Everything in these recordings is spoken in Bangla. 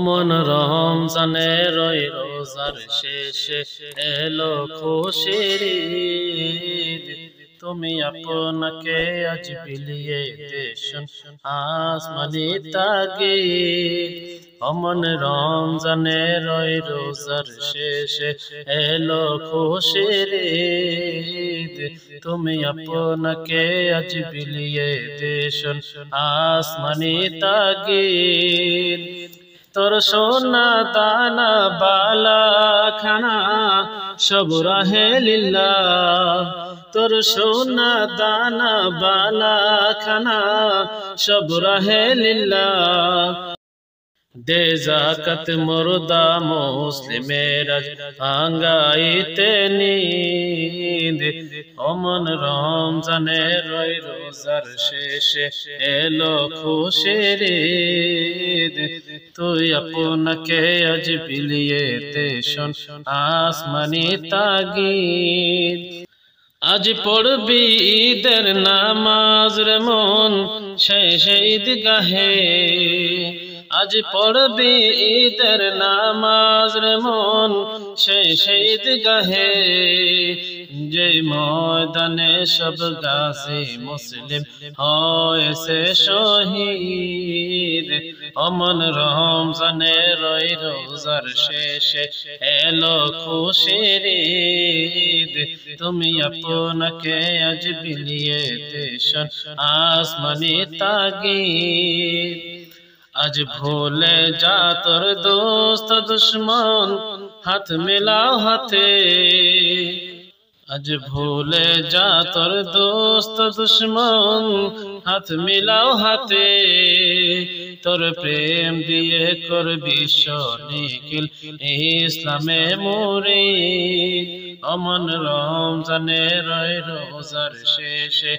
অমন রমজানের ওই রোজার শেষে এলো খুশির ঈদ। তুমি আপনাকে আজ বিলিয়ে দেশন আসমানি তাগীদ। অমন রমজানের ওই রোজার শেষে এলো খুশির ঈদ। তুমি আপনাকে আজ বিলিয়ে দেশন আসমানি তাগীদ। তোর সোনা দানা বালা খানা সব রাহে লিল্লাহ। তোর সোনা দানা বালা খানা সব রাহে লিল্লাহ। দে যাকাত মুর্দা মুসলিমের ভাঙ্গাইতে নিদ। অমন রমজানের ওই রোজার শেষে এলো খুশির ঈদ। তুই আপনাকে আজ বিলিয়ে দেশন আসমানি তাগীদ। আজ পড়বি ঈদের নামাজ রে মন শেষে ঈদগাহে। আজ পড়বি ঈদের নামাজ রে মন শেষে ঈদগাহে। যে ময়দানে সব গাজী মুসলিম হয়েছে শহীদ। অমন রমজানের ওই রোজার শেষে এলো খুশির ঈদ। তুমি আপনাকে আজ বিলিয়ে দেশন আসমানি তাগীদ। আজ ভুলে যা তোর দোস্ত দুশ্মন হাত মিলাও হাতে। আজ ভুলে যা তোর দোস্ত দুশ্মন হাত মিলাও হাতে। তোর প্রেম দিয়ে করবি নিখিল ইসলামে মুরিদ। অমন রমজানের ওই রোজার শেষে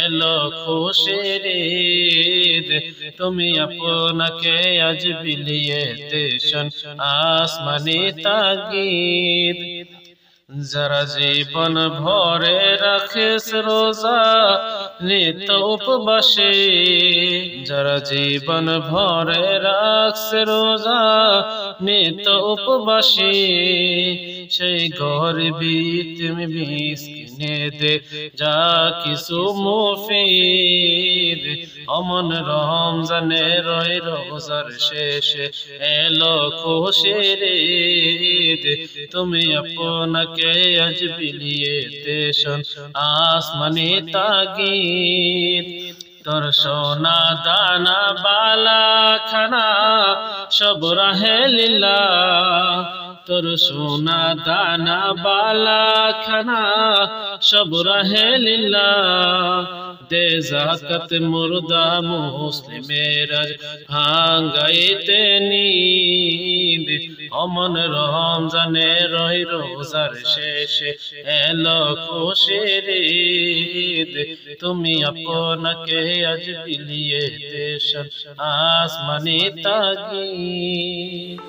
এলো খুশির ঈদ। তুমি আপনাকে আজ বিলিয়ে দেশন আসমানি তাগীদ। যারা জীবন ভরে রাখিস রোজা নিত উপবাসে। যারা জীবন ভরে রাখস রোজা নিত উপবাসে। সেই গরিবি তুমি মিসকিনে দে যা কিছু মুফিদ। অমন রমজানের ওই রোজার শেষে এলো খুশির ঈদ। তুমি আপনাকে আজ বিলিয়ে দেশন আসমানি তাগীদ। তোর সোনা দানা বালা খানা সব রাহে লিল্লাহ। তোর সোনা দানা বালা খানা সব রাহে লিল্লাহ। দে যাকাত মুর্দা মুসলিমের ভাঙ্গাইতে নিদ। অমন রমজানের ওই রোজার শেষে এলো খুশির ঈদ। তুমি আপনাকে আজ বিলিয়ে দেশন আসমানি তাগীদ।